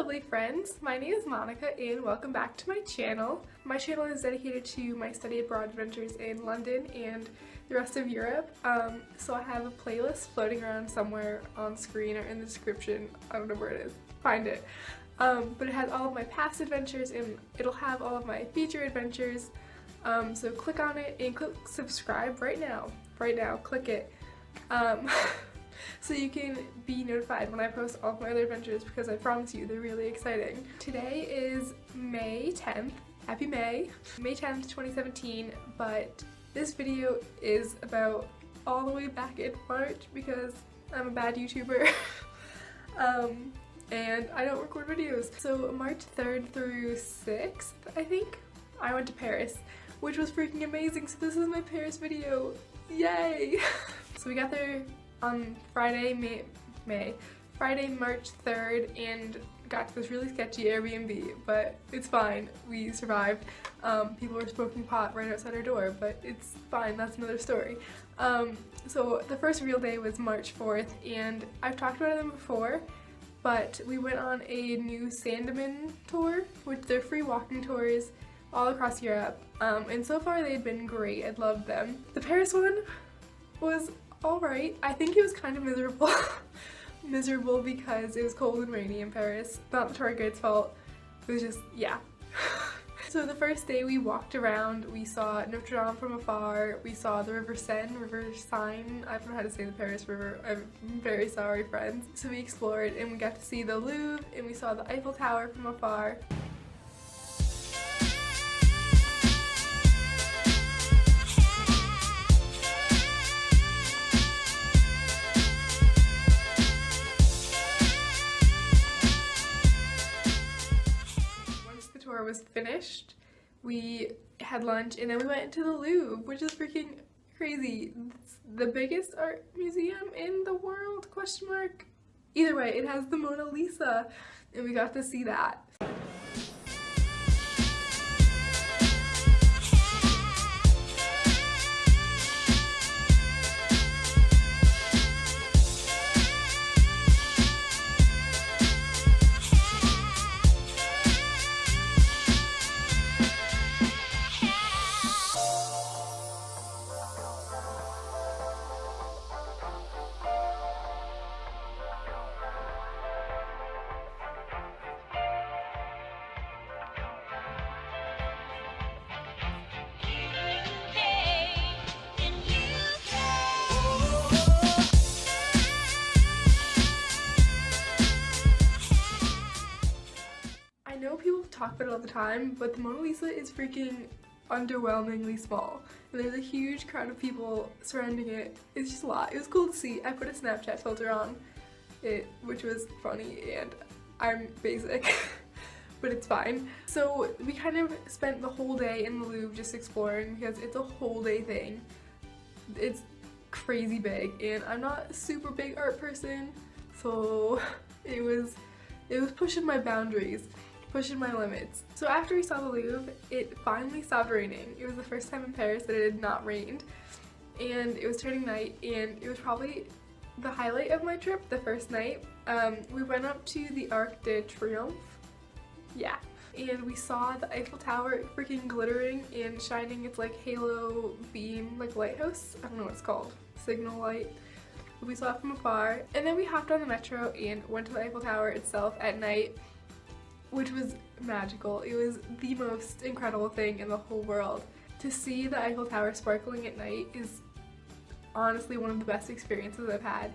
lovely friends, my name is Monica and welcome back to my channel. My channel is dedicated to my study abroad adventures in London and the rest of Europe. So I have a playlist floating around somewhere on screen or in the description. I don't know where it is. Find it. But it has all of my past adventures and it'll have all of my future adventures. So click on it and click subscribe right now. Right now, click it. So you can be notified when I post all of my other adventures because I promise you they're really exciting. Today is May 10th. Happy May! May 10th, 2017, but this video is about all the way back in March because I'm a bad YouTuber and I don't record videos. So March 3rd through 6th, I think, I went to Paris, which was freaking amazing. So this is my Paris video. Yay! So we got there on Friday, March 3rd, and got to this really sketchy Airbnb, but it's fine. We survived. People were smoking pot right outside our door, but it's fine. That's another story. So the first real day was March 4th, and I've talked about them before, but we went on a new Sandeman tour, which they're free walking tours all across Europe, and so far they've been great. I loved them. The Paris one was alright. I think it was kind of miserable. Miserable because it was cold and rainy in Paris. Not the tour guide's fault. It was just, yeah. So the first day we walked around, we saw Notre Dame from afar, we saw the River Seine, I don't know how to say the Paris River, I'm very sorry friends. So we explored and we got to see the Louvre and we saw the Eiffel Tower from afar. Was finished, we had lunch and then we went to the Louvre, which is freaking crazy. It's the biggest art museum in the world, question mark. Either way, it has the Mona Lisa and we got to see that. I know people talk about it all the time, but the Mona Lisa is freaking underwhelmingly small. And there's a huge crowd of people surrounding it. It's just a lot. It was cool to see. I put a Snapchat filter on it, which was funny, and I'm basic, but it's fine. So we kind of spent the whole day in the Louvre just exploring because it's a whole day thing. It's crazy big, and I'm not a super big art person, so it was pushing my boundaries. Pushing my limits. So after we saw the Louvre, it finally stopped raining. It was the first time in Paris that it had not rained, and it was turning night, and it was probably the highlight of my trip, the first night. We went up to the Arc de Triomphe, yeah, and we saw the Eiffel Tower freaking glittering and shining its like halo beam, like lighthouse, I don't know what it's called, signal light. We saw it from afar, and then we hopped on the metro and went to the Eiffel Tower itself at night, which was magical. It was the most incredible thing in the whole world. To see the Eiffel Tower sparkling at night is honestly one of the best experiences I've had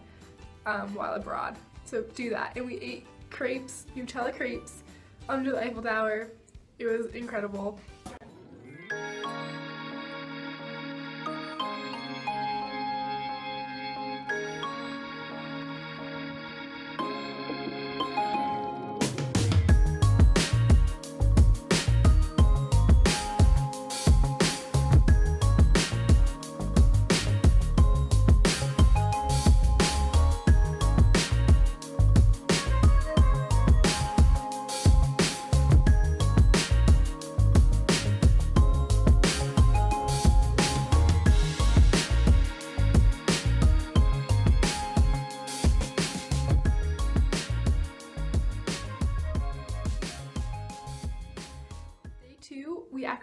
while abroad. So do that. And we ate crepes, Nutella crepes, under the Eiffel Tower. It was incredible.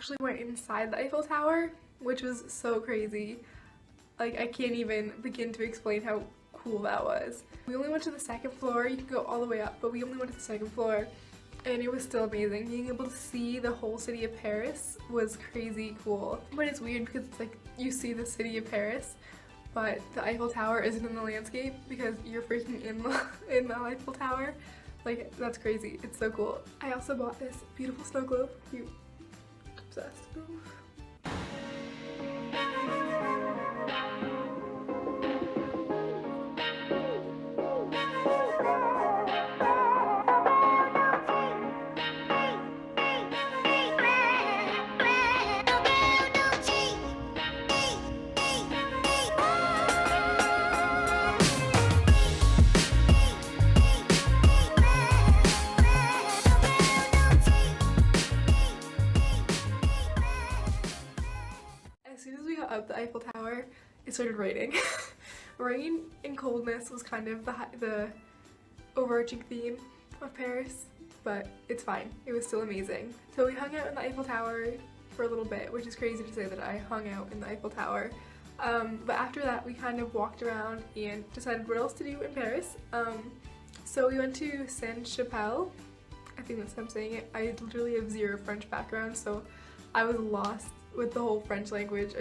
actually went inside the Eiffel Tower, which was so crazy. Like, I can't even begin to explain how cool that was. We only went to the second floor. You can go all the way up, but we only went to the second floor, and it was still amazing. Being able to see the whole city of Paris was crazy cool. But it's weird because it's like you see the city of Paris, but the Eiffel Tower isn't in the landscape because you're freaking in the Eiffel Tower. Like, that's crazy. It's so cool. I also bought this beautiful snow globe. Cute. Obsessed. As soon as we got up the Eiffel Tower, it started raining. Rain and coldness was kind of the overarching theme of Paris, but it's fine. It was still amazing. So we hung out in the Eiffel Tower for a little bit, which is crazy to say that I hung out in the Eiffel Tower. But after that, we kind of walked around and decided what else to do in Paris. So we went to Saint-Chapelle. I think that's how I'm saying it. I literally have zero French background, so I was lost with the whole French language.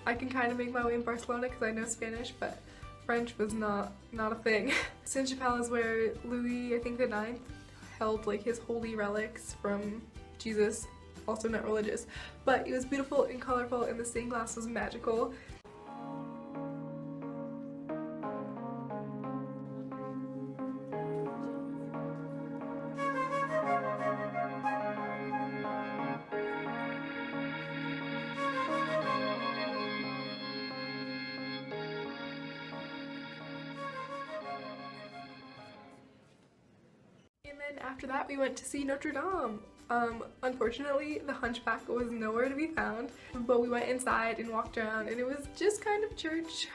I can kind of make my way in Barcelona because I know Spanish, but French was not a thing. Saint-Chapelle is where Louis, I think the 9th, held like his holy relics from Jesus, also not religious, but it was beautiful and colorful, and the stained glass was magical. And then after that, we went to see Notre Dame. Unfortunately, the Hunchback was nowhere to be found, but we went inside and walked around, and it was just kind of church.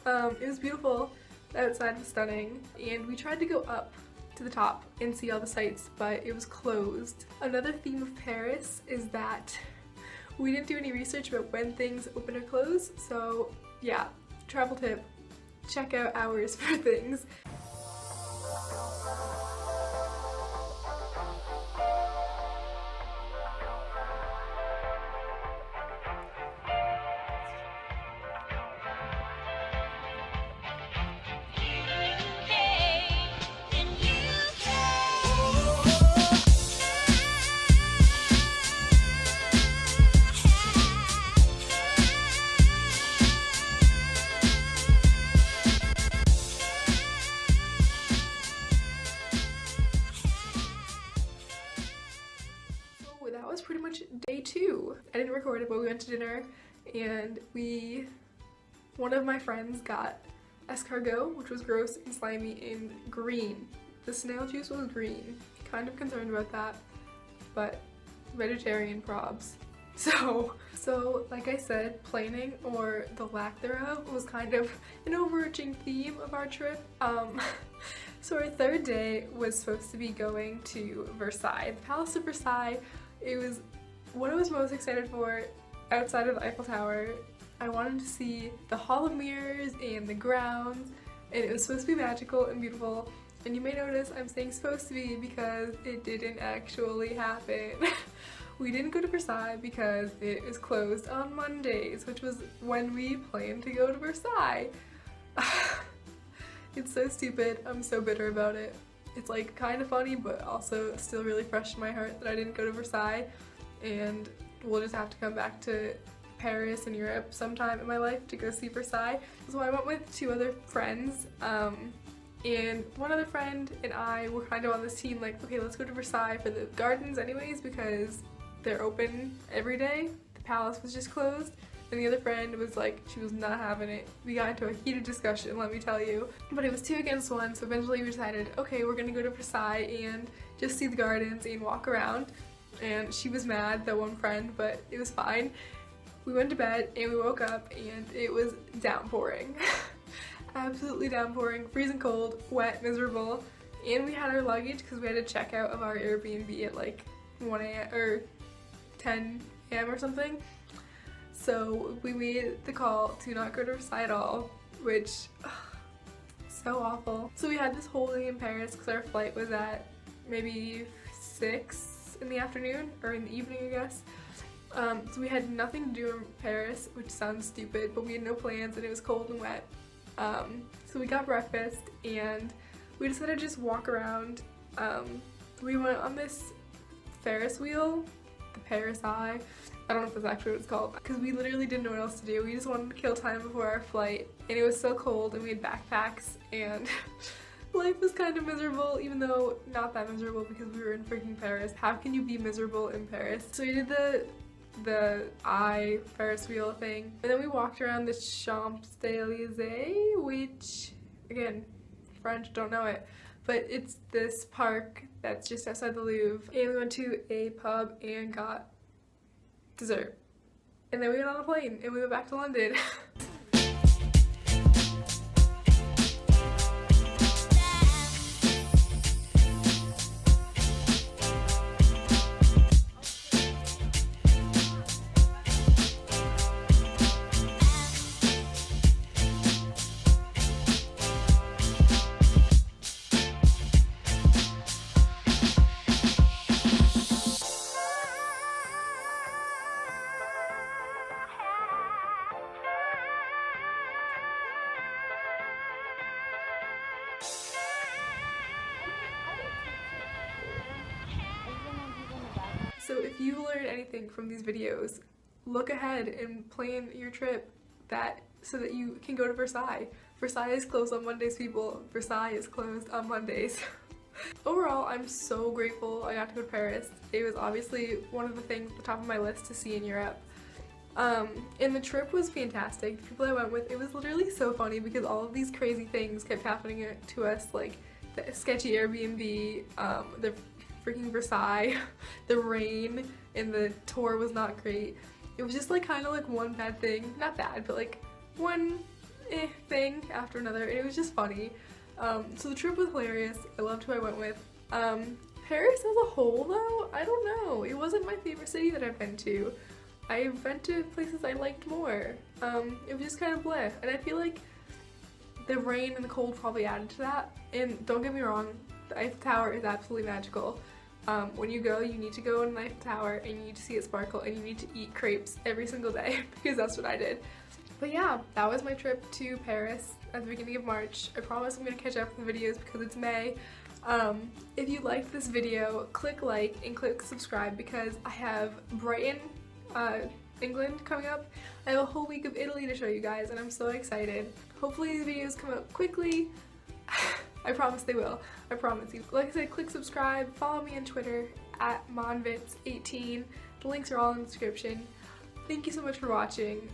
It was beautiful. The outside was stunning, and we tried to go up to the top and see all the sights, but it was closed. Another theme of Paris is that we didn't do any research about when things open or close, so yeah, travel tip, check out hours for things. That was pretty much day 2. I didn't record it, but we went to dinner, and one of my friends got escargot, which was gross and slimy and green. The snail juice was green. Kind of concerned about that, but vegetarian probs. So like I said, planning, or the lack thereof, was kind of an overarching theme of our trip. So our third day was supposed to be going to Versailles, the Palace of Versailles. It was what I was most excited for outside of the Eiffel Tower. I wanted to see the Hall of Mirrors and the grounds, and it was supposed to be magical and beautiful. And you may notice I'm saying supposed to be because it didn't actually happen. We didn't go to Versailles because it is closed on Mondays, which was when we planned to go to Versailles. It's so stupid. I'm so bitter about it. It's like kind of funny, but also still really fresh in my heart that I didn't go to Versailles, and we'll just have to come back to Paris and Europe sometime in my life to go see Versailles. So I went with 2 other friends, and one other friend and I were kind of on this team like, okay, let's go to Versailles for the gardens anyways because they're open every day. The palace was just closed. And the other friend was like, she was not having it. We got into a heated discussion, let me tell you. But it was 2 against 1, so eventually we decided, okay, we're gonna go to Versailles and just see the gardens and walk around. And she was mad, that one friend, but it was fine. We went to bed and we woke up and it was downpouring. Absolutely downpouring, freezing cold, wet, miserable. And we had our luggage because we had to check out of our Airbnb at like 1 a.m. or 10 p.m. or something. So we made the call to not go to Versailles at all, which so awful. So we had this whole day in Paris because our flight was at maybe 6 in the afternoon, or in the evening I guess. So we had nothing to do in Paris, which sounds stupid, but we had no plans and it was cold and wet. So we got breakfast and we decided to just walk around. We went on this Ferris wheel, the Paris Eye. I don't know if that's actually what it's called, because we literally didn't know what else to do. We just wanted to kill time before our flight, and it was so cold and we had backpacks, and life was kind of miserable, even though not that miserable because we were in freaking Paris. How can you be miserable in Paris? So we did the eye Ferris wheel thing, and then we walked around the Champs-Élysées, which, again, French, don't know it, but it's this park that's just outside the Louvre, and we went to a pub and got dessert. And then we went on a plane and we went back to London. So if you learned anything from these videos, look ahead and plan your trip so that you can go to Versailles. Versailles is closed on Mondays, people. Versailles is closed on Mondays. Overall, I'm so grateful I got to go to Paris. It was obviously one of the things at the top of my list to see in Europe. And the trip was fantastic. The people I went with, it was literally so funny because all of these crazy things kept happening to us, like the sketchy Airbnb, the freaking Versailles, the rain, and the tour was not great. It was just like kind of like one bad thing, not bad, but like one thing after another, and it was just funny. So the trip was hilarious. I loved who I went with. Paris as a whole though, I don't know. It wasn't my favorite city that I've been to. I've been to places I liked more. It was just kind of bleh, and I feel like the rain and the cold probably added to that. And don't get me wrong, the Eiffel Tower is absolutely magical. When you go, you need to go in the Eiffel Tower and you need to see it sparkle and you need to eat crepes every single day because that's what I did. But yeah, that was my trip to Paris at the beginning of March. I promise I'm going to catch up with the videos because it's May. If you liked this video, click like and click subscribe because I have Brighton, England coming up. I have a whole week of Italy to show you guys and I'm so excited. Hopefully these videos come out quickly. I promise they will. I promise you. Like I said, click subscribe, follow me on Twitter at monvits18. The links are all in the description. Thank you so much for watching.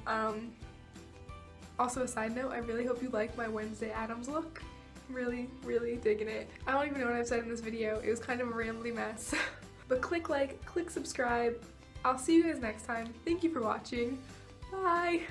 Also a side note, I really hope you like my Wednesday Addams look. Really, really digging it. I don't even know what I've said in this video. It was kind of a rambly mess. But click like, click subscribe. I'll see you guys next time. Thank you for watching. Bye!